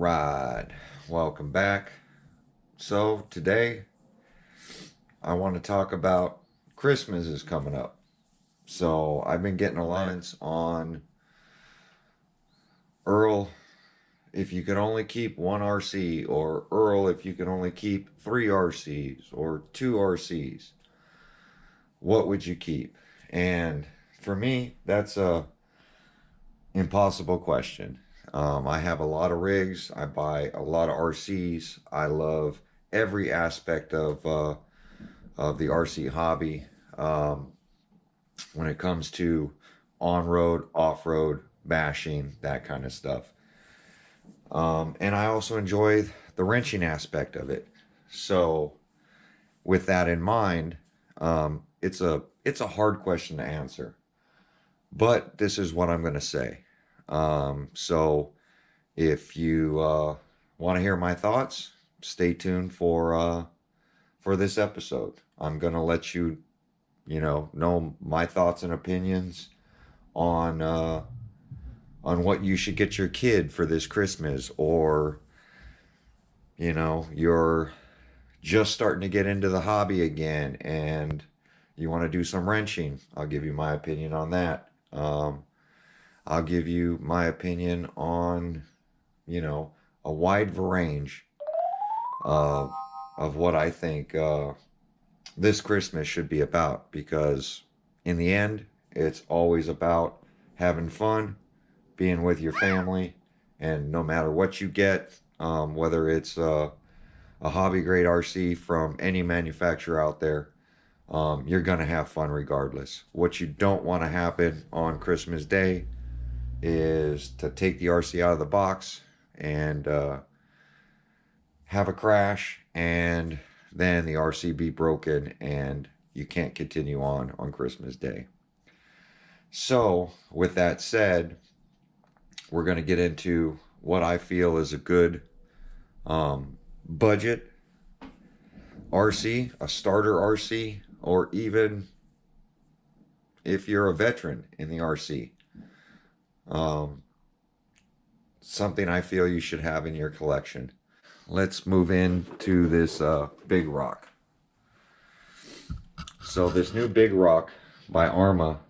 right, welcome back. So today I want to talk about Christmas is coming up. So I've been getting a lot of comments on Earl, if you could only keep one RC, or Earl, if you could only keep three RCs or two RCs, what would you keep? And for me, that's a impossible question. I have a lot of rigs. I buy a lot of RCs. I love every aspect of the RC hobby. When it comes to on-road, off-road, bashing, that kind of stuff. And I also enjoy the wrenching aspect of it. So with that in mind, it's a hard question to answer. But this is what I'm going to say. So if you want to hear my thoughts, stay tuned for this episode. I'm going to let you, know my thoughts and opinions on what you should get your kid for this Christmas, or you're just starting to get into the hobby again and you want to do some wrenching. I'll give you my opinion on that. I'll give you my opinion on, a wide range of what I think this Christmas should be about, because in the end, it's always about having fun, being with your family, and no matter what you get, whether it's a hobby grade RC from any manufacturer out there, you're going to have fun regardless. What you don't want to happen on Christmas Day is to take the RC out of the box and have a crash, and then the RC be broken and you can't continue on Christmas Day. So with that said, we're going to get into what I feel is a good budget RC, a starter RC, or even if you're a veteran in the RC, something I feel you should have in your collection. Let's move into this Big Rock. So this new Big Rock by Arma,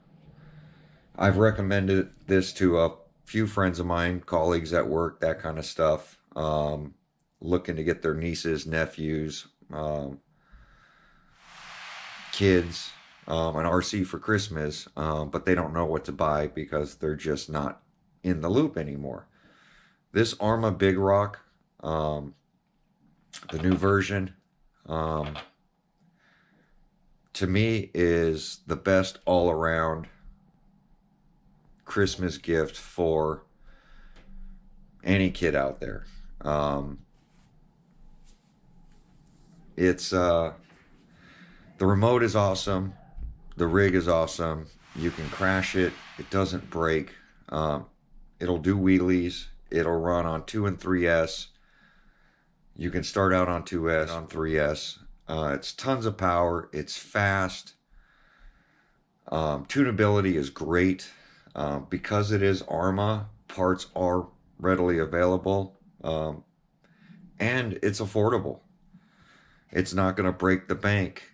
I've recommended this to a few friends of mine, colleagues at work, that kind of stuff, looking to get their nieces, nephews, kids an RC for Christmas, but they don't know what to buy because they're just not in the loop anymore. This Arma Big Rock, the new version, to me is the best all-around Christmas gift for any kid out there. It's the remote is awesome, the rig is awesome, you can crash it, it doesn't break, it'll do wheelies, it'll run on 2 and 3S. You can start out on 2S, on 3S. It's tons of power, it's fast, tunability is great. Because it is Arma, parts are readily available, and it's affordable. It's not going to break the bank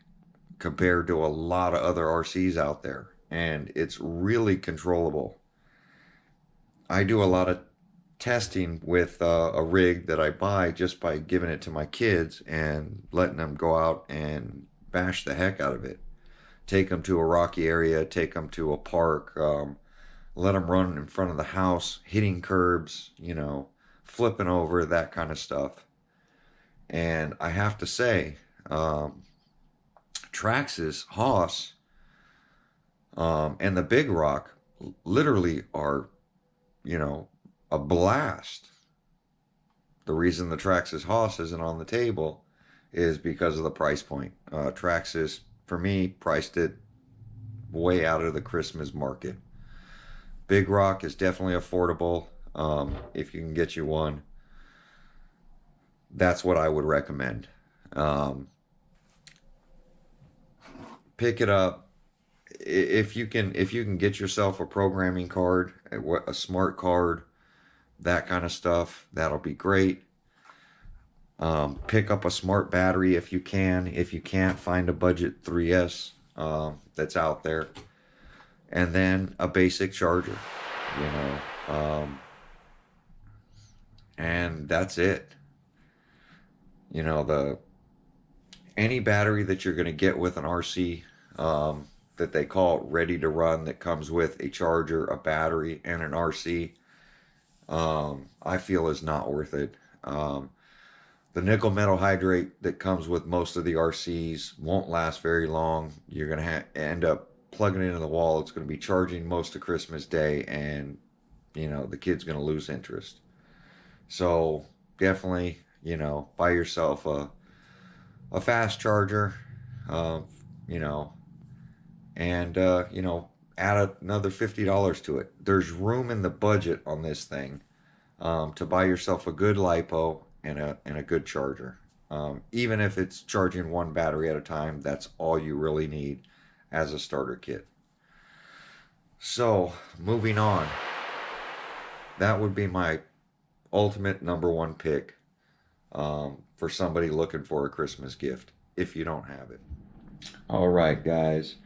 compared to a lot of other RCs out there, and it's really controllable. I do a lot of testing with a rig that I buy just by giving it to my kids and letting them go out and bash the heck out of it. Take them to a rocky area, take them to a park, let them run in front of the house, hitting curbs, flipping over, that kind of stuff. And I have to say, Traxxas, Haas, and the Big Rock literally are, a blast. The reason the Traxxas Haas isn't on the table is because of the price point. Traxxas, for me, priced it way out of the Christmas market. Big Rock is definitely affordable. If you can get you one, that's what I would recommend. Pick it up. If you can get yourself a programming card, a smart card, that kind of stuff, that'll be great. Pick up a smart battery if you can. If you can't, find a budget 3S that's out there. And then a basic charger, you know. And that's it. You know, any battery that you're going to get with an RC, that they call it ready to run, that comes with a charger, a battery, and an RC, I feel is not worth it. The nickel metal hydrate that comes with most of the RCs won't last very long. You're going to end up plugging it into the wall. It's going to be charging most of Christmas Day, and, you know, the kid's going to lose interest. So definitely, you know, buy yourself a fast charger, you know, and, you know, add another $50 to it. There's room in the budget on this thing to buy yourself a good LiPo and a good charger. Even if it's charging one battery at a time, that's all you really need as a starter kit. So, moving on. That would be my ultimate #1 pick for somebody looking for a Christmas gift, if you don't have it. All right, guys.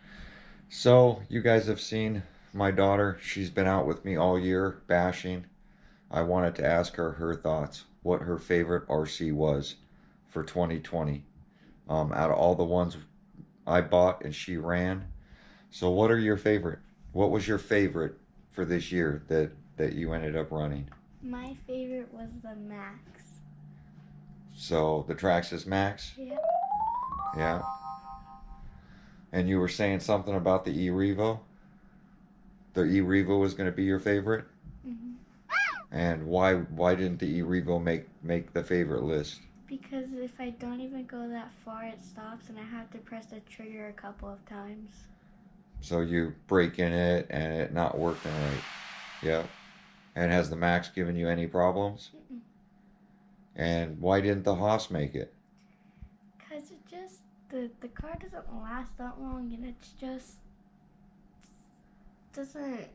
So, you guys have seen my daughter. She's been out with me all year bashing. I wanted to ask her her thoughts, what her favorite RC was for 2020. Out of all the ones I bought and she ran. So what are your favorite? What was your favorite for this year that you ended up running? My favorite was the Max. So the Traxxas Max? Yeah. Yeah. And you were saying something about the e-Revo? The e-Revo was going to be your favorite? Mm-hmm. And why didn't the e-Revo make the favorite list? Because if I don't even go that far, it stops and I have to press the trigger a couple of times. So you break in it and it not working right. Yeah. And has the Max given you any problems? Mm-mm. And why didn't the Haas make it? Because it just, the car doesn't last that long, and it's just doesn't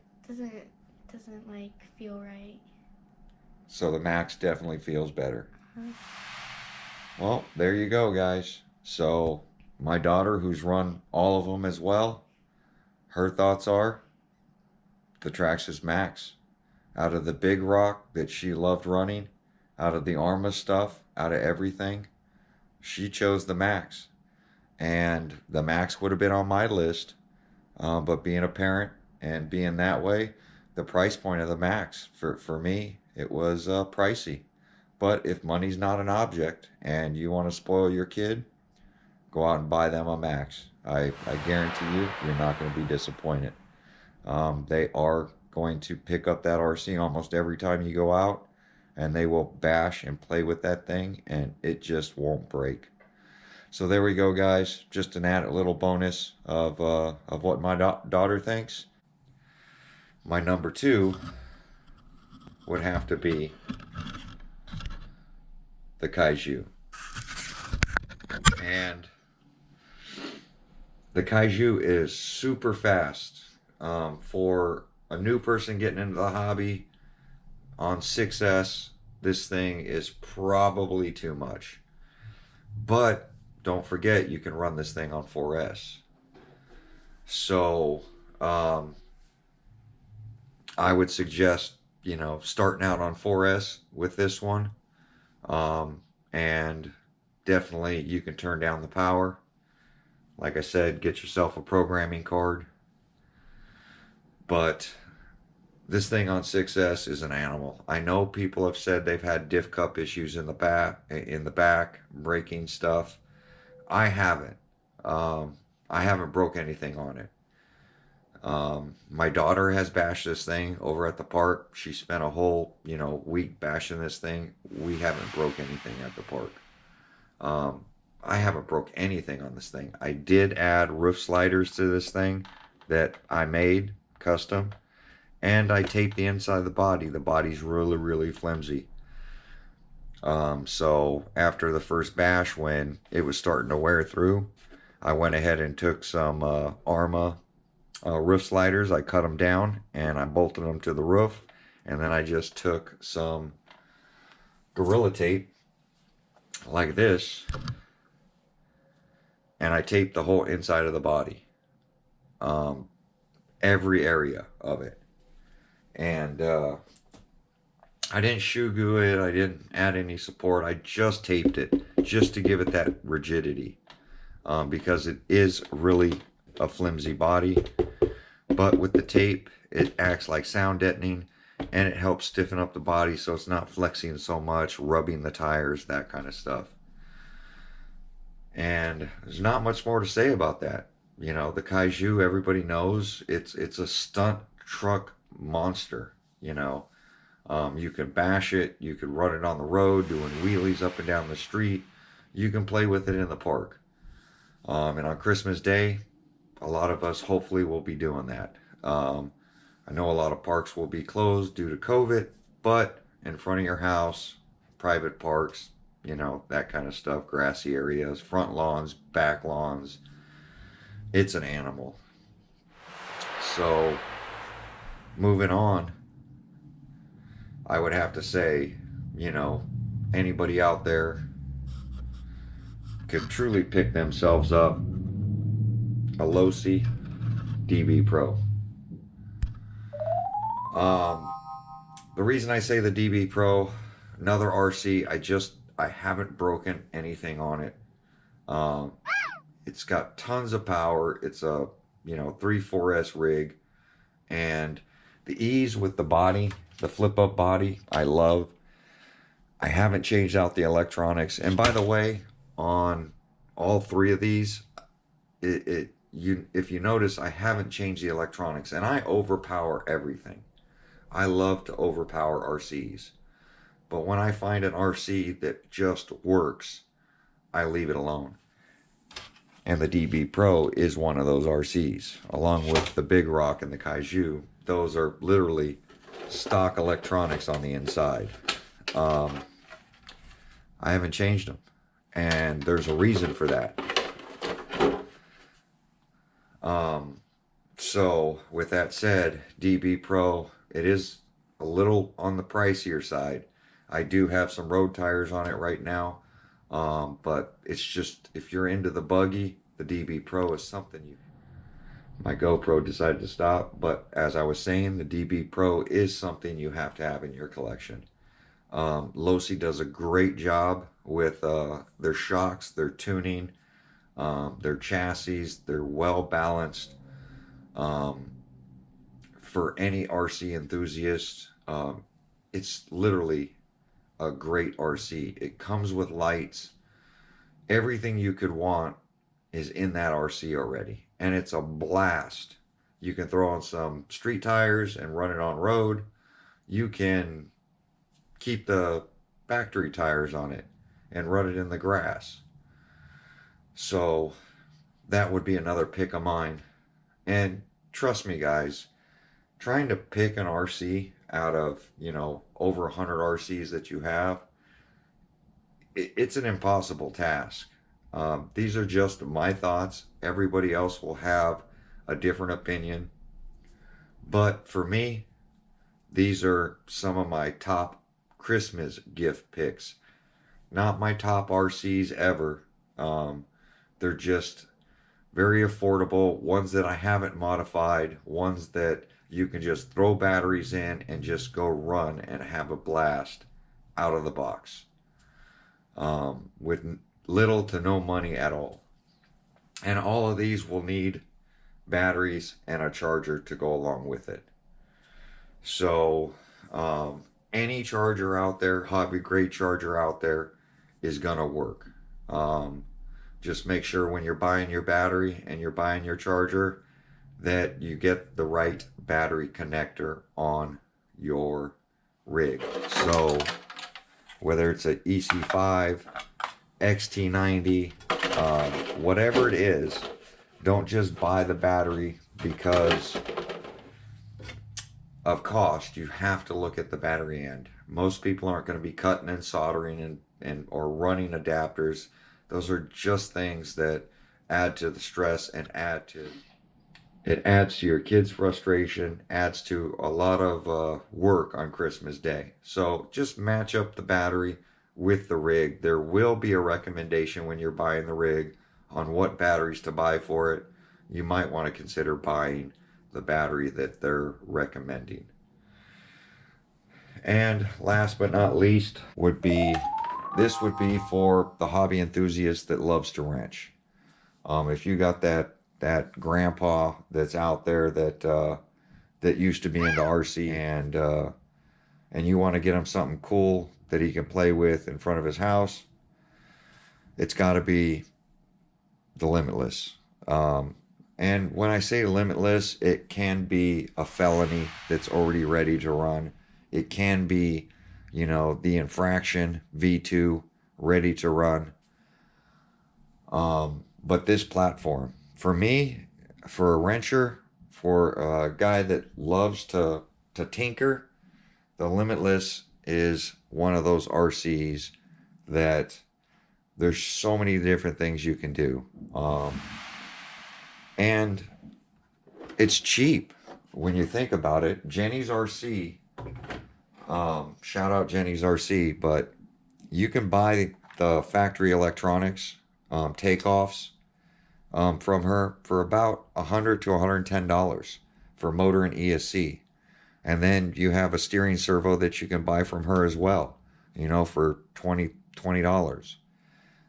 like feel right. So the Max definitely feels better. Uh-huh. Well, there you go, guys. So my daughter, who's run all of them as well, her thoughts are the Traxxas Max. Out of the big rock that she loved running, out of the Arma stuff, out of everything, she chose the Max. And the Max would have been on my list, but being a parent and being that way, the price point of the Max, for me, it was pricey. But if money's not an object and you want to spoil your kid, go out and buy them a Max. I guarantee you, you're not going to be disappointed. They are going to pick up that RC almost every time you go out, and they will bash and play with that thing, and it just won't break. So there we go, guys. Just an added little bonus of what my daughter thinks. My #2 would have to be the Kaiju. And the Kaiju is super fast. For a new person getting into the hobby on 6S, this thing is probably too much. But don't forget, you can run this thing on 4S. So I would suggest, you know, starting out on 4S with this one. And definitely you can turn down the power. Like I said, get yourself a programming card. But this thing on 6S is an animal. I know people have said they've had diff cup issues in the back, breaking stuff. I haven't. I haven't broke anything on it. My daughter has bashed this thing over at the park. She spent a whole, week bashing this thing. We haven't broke anything at the park. I haven't broke anything on this thing. I did add roof sliders to this thing that I made custom, and I taped the inside of the body. The body's really, really flimsy. So after the first bash, when it was starting to wear through, I went ahead and took some Arma roof sliders. I cut them down and I bolted them to the roof, And then I just took some Gorilla Tape like this, and I taped the whole inside of the body, every area of it. And I didn't shoe glue it, I didn't add any support, I just taped it just to give it that rigidity, because it is really a flimsy body. But with the tape, it acts like sound deadening, and it helps stiffen up the body so it's not flexing so much, rubbing the tires, that kind of stuff. And there's not much more to say about that. You know, the Kaiju, everybody knows, it's a stunt truck monster, you know. You can bash it, you can run it on the road, doing wheelies up and down the street. You can play with it in the park. And on Christmas Day, a lot of us hopefully will be doing that. I know a lot of parks will be closed due to COVID, but in front of your house, private parks, you know, that kind of stuff, grassy areas, front lawns, back lawns, it's an animal. So, moving on, I would have to say, you know, anybody out there could truly pick themselves up a Losi DB Pro. The reason I say the DB Pro, another RC, I haven't broken anything on it. It's got tons of power. It's a, you know, 3/4S rig, and the ease with the body, the flip up body, I love. I haven't changed out the electronics, and by the way, on all three of these, if you notice, I haven't changed the electronics, and I overpower everything. I love to overpower RCs, but when I find an RC that just works, I leave it alone. And the DB Pro is one of those RCs, along with the Big Rock and the Kaiju. Those are literally stock electronics on the inside. I haven't changed them, and there's a reason for that. So with that said, DB Pro, it is a little on the pricier side. I do have some road tires on it right now, but it's just, if you're into the buggy, the DB Pro is something you... My GoPro decided to stop, but as I was saying, the DB Pro is something you have to have in your collection. Losi does a great job with their shocks, their tuning, their chassis. They're well balanced. For any RC enthusiast, it's literally a great RC. It comes with lights. Everything you could want is in that RC already, and it's a blast. You can throw on some street tires and run it on road. You can keep the factory tires on it and run it in the grass. So that would be another pick of mine. And trust me, guys, trying to pick an RC out of, you know, over 100 RCs that you have, it's an impossible task. These are just my thoughts. Everybody else will have a different opinion. But for me, these are some of my top Christmas gift picks. Not my top RCs ever. They're just very affordable, ones that I haven't modified, ones that you can just throw batteries in and just go run and have a blast out of the box, with little to no money at all. And all of these will need batteries and a charger to go along with it. So any charger out there, hobby grade charger out there, is gonna work. Just make sure when you're buying your battery and you're buying your charger that you get the right battery connector on your rig. So whether it's a EC5, XT90, whatever it is, don't just buy the battery because of cost. You have to look at the battery end. Most people aren't going to be cutting and soldering and or running adapters. Those are just things that add to the stress and add to... It adds to your kids' frustration, adds to a lot of work on Christmas Day. So just match up the battery with the rig. There will be a recommendation when you're buying the rig on what batteries to buy for it. You might want to consider buying the battery that they're recommending. And last but not least would be, this would be for the hobby enthusiast that loves to wrench. If you got that grandpa that's out there that used to be into RC, and you want to get him something cool that he can play with in front of his house, it's got to be the Limitless. And when I say Limitless, it can be a felony that's already ready to run. It can be, you know, the infraction V2 ready to run. But this platform, for me, for a wrencher, for a guy that loves to tinker, the Limitless is one of those RCs that there's so many different things you can do. And it's cheap when you think about it. Jenny's RC, shout out Jenny's RC, but you can buy the factory electronics takeoffs from her for about $100 to $110 for motor and ESC. And then you have a steering servo that you can buy from her as well, you know, for $20.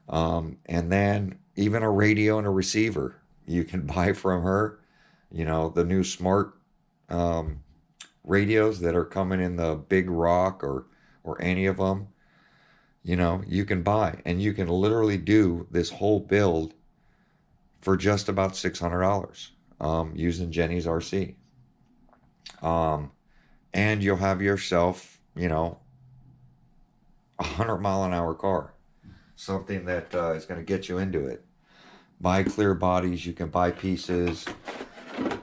And then even a radio and a receiver you can buy from her. You know, the new smart radios that are coming in the Big Rock or any of them, you know, you can buy. And you can literally do this whole build for just about $600 using Jenny's RC. And you'll have yourself, you know, a 100-mile-an-hour car. Something that is going to get you into it. Buy clear bodies. You can buy pieces.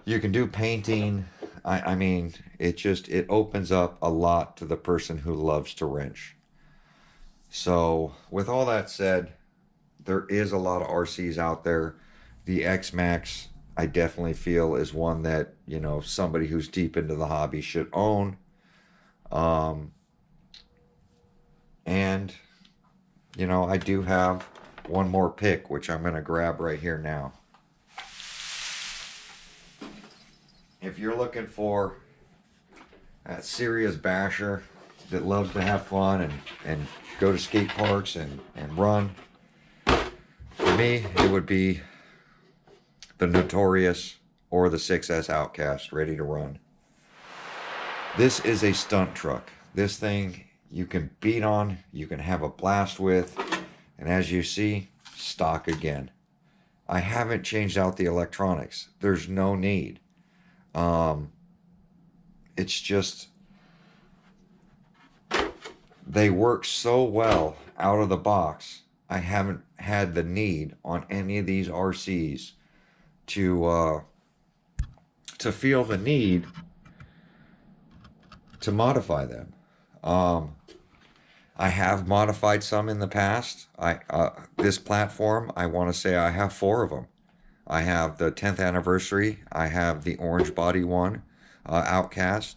You can do painting. I mean, it opens up a lot to the person who loves to wrench. So with all that said, there is a lot of RCs out there. The XMax, I definitely feel, is one that, you know, somebody who's deep into the hobby should own. And, you know, I do have one more pick, which I'm going to grab right here now. If you're looking for that serious basher that loves to have fun and go to skate parks and run, for me, it would be the Notorious or the 6S Outcast ready to run. This is a stunt truck. This thing you can beat on, you can have a blast with, and as you see, stock again. I haven't changed out the electronics. There's no need. It's just, they work so well out of the box. I haven't had the need on any of these RCs to feel the need to modify them. I have modified some in the past. This platform, I want to say I have 4 of them. I have the 10th anniversary. I have the orange body one, Outcast,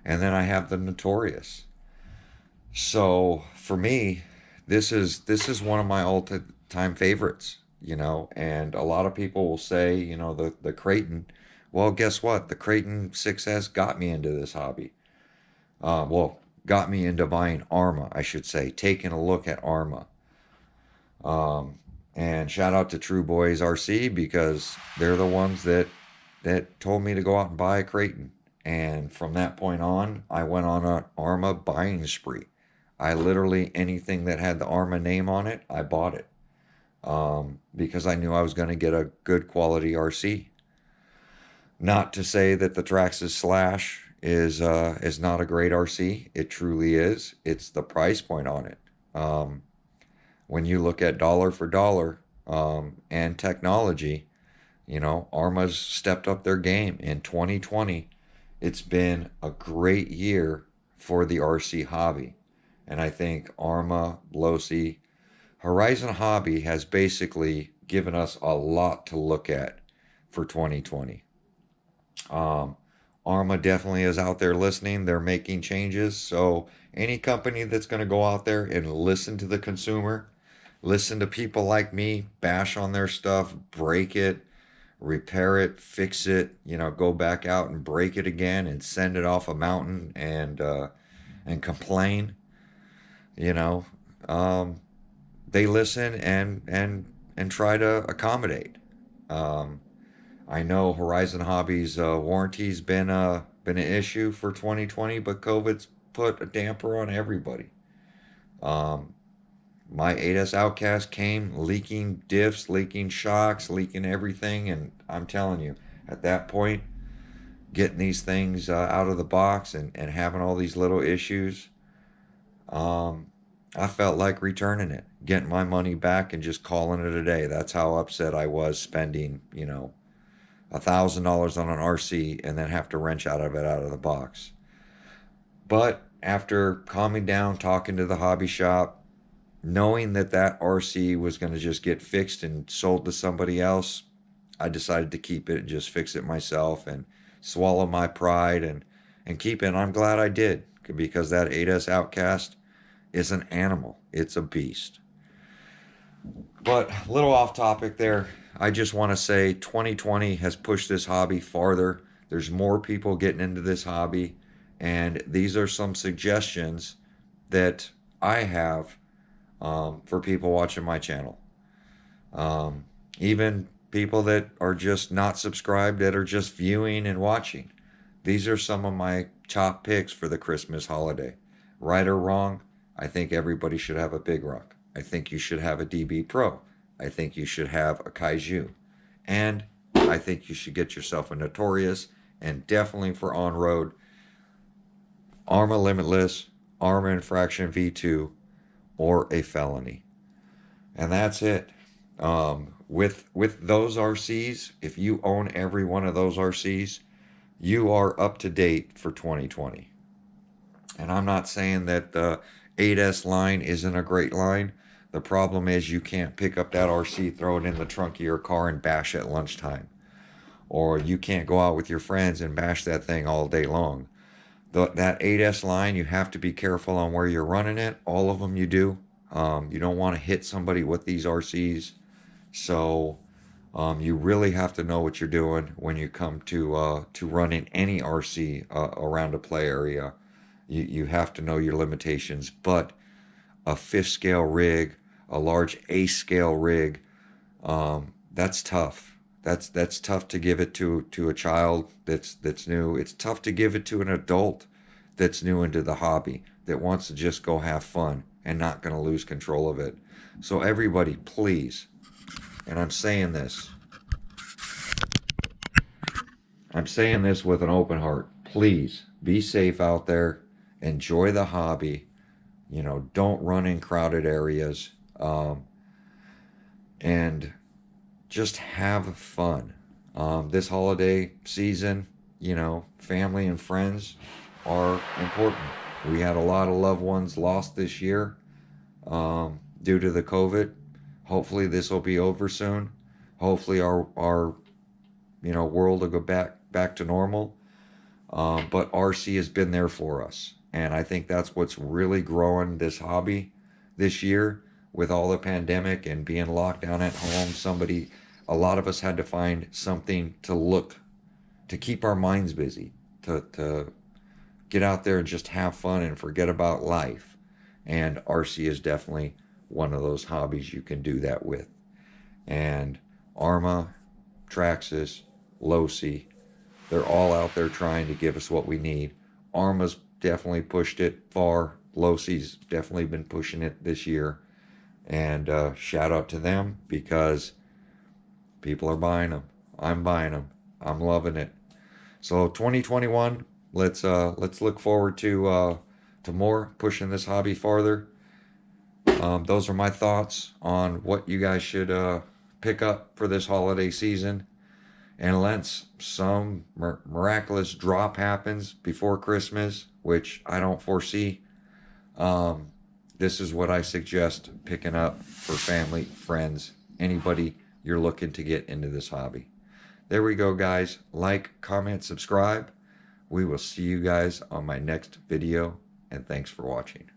and then I have the Notorious. So for me, this is one of my all-time favorites, you know. And a lot of people will say, you know, the Creighton. Well, guess what? The Creighton 6S got me into this hobby. Got me into buying Arma, I should say, taking a look at Arma. And shout out to True Boys RC, because they're the ones that told me to go out and buy a Creighton. And from that point on, I went on an Arma buying spree. I literally, anything that had the Arma name on it, I bought it. Because I knew I was going to get a good quality RC. Not to say that the Traxxas Slash is not a great RC. It truly is. It's the price point on it. When you look at dollar for dollar and technology, you know, Arma's stepped up their game. In 2020, it's been a great year for the RC hobby. And I think Arma, Losi, Horizon Hobby has basically given us a lot to look at for 2020. Um, Arma definitely is out there listening. They're making changes. So any company that's going to go out there and listen to the consumer, listen to people like me, bash on their stuff, break it, repair it, fix it, go back out and break it again and send it off a mountain and complain, you know, um, they listen and try to accommodate. Um, I know Horizon Hobbies warranty's been an issue for 2020, but COVID's put a damper on everybody. Um, my 8S Outcast came leaking diffs, leaking shocks, leaking everything, and I'm telling you, at that point, getting these things out of the box and having all these little issues, um, I felt like returning it, getting my money back, and just calling it a day. That's how upset I was spending, $1,000 on an RC and then have to wrench out of it out of the box. But after calming down, talking to the hobby shop, knowing that that RC was going to just get fixed and sold to somebody else, I decided to keep it and just fix it myself and swallow my pride and keep it. And I'm glad I did, because that 8S Outcast is an animal. It's a beast. But a little off topic there. I just want to say 2020 has pushed this hobby farther. There's more people getting into this hobby. And these are some suggestions that I have for people watching my channel. Even people that are just not subscribed, that are just viewing and watching. These are some of my top picks for the Christmas holiday. Right or wrong, I think everybody should have a Big Rock. I think you should have a DB Pro. I think you should have a Kaiju. And I think you should get yourself a Notorious, and definitely for on-road, Arma Limitless, Arma Infraction V2, or a Felony. And that's it. With those RCs, if you own every one of those RCs, you are up to date for 2020. And I'm not saying that the 8S line isn't a great line. The problem is you can't pick up that RC, throw it in the trunk of your car, and bash at lunchtime. Or you can't go out with your friends and bash that thing all day long. That 8S line, you have to be careful on where you're running it. All of them you do. You don't want to hit somebody with these RCs. So you really have to know what you're doing when you come to running any RC around a play area. You have to know your limitations. But a 5th scale rig, a large A scale rig, that's tough. That's tough to give it to a child that's new. It's tough to give it to an adult that's new into the hobby, that wants to just go have fun and not going to lose control of it. So everybody, please, and I'm saying this with an open heart, please be safe out there. Enjoy the hobby. Don't run in crowded areas. And just have fun. This holiday season, family and friends are important. We had a lot of loved ones lost this year due to the COVID. Hopefully this will be over soon. Hopefully our world will go back to normal. But RC has been there for us. And I think that's what's really growing this hobby this year. With all the pandemic and being locked down at home, a lot of us had to find something to keep our minds busy, to get out there and just have fun and forget about life. And RC is definitely one of those hobbies you can do that with. And Arma, Traxxas, Losi, they're all out there trying to give us what we need. Arma's definitely pushed it far. Losi's definitely been pushing it this year. And shout out to them, because people are buying them. I'm buying them. I'm loving it. So 2021, let's look forward to more, pushing this hobby farther. Those are my thoughts on what you guys should pick up for this holiday season. And unless some miraculous drop happens before Christmas, which I don't foresee, this is what I suggest picking up for family, friends, anybody you're looking to get into this hobby. There we go, guys. Like, comment, subscribe. We will see you guys on my next video, and thanks for watching.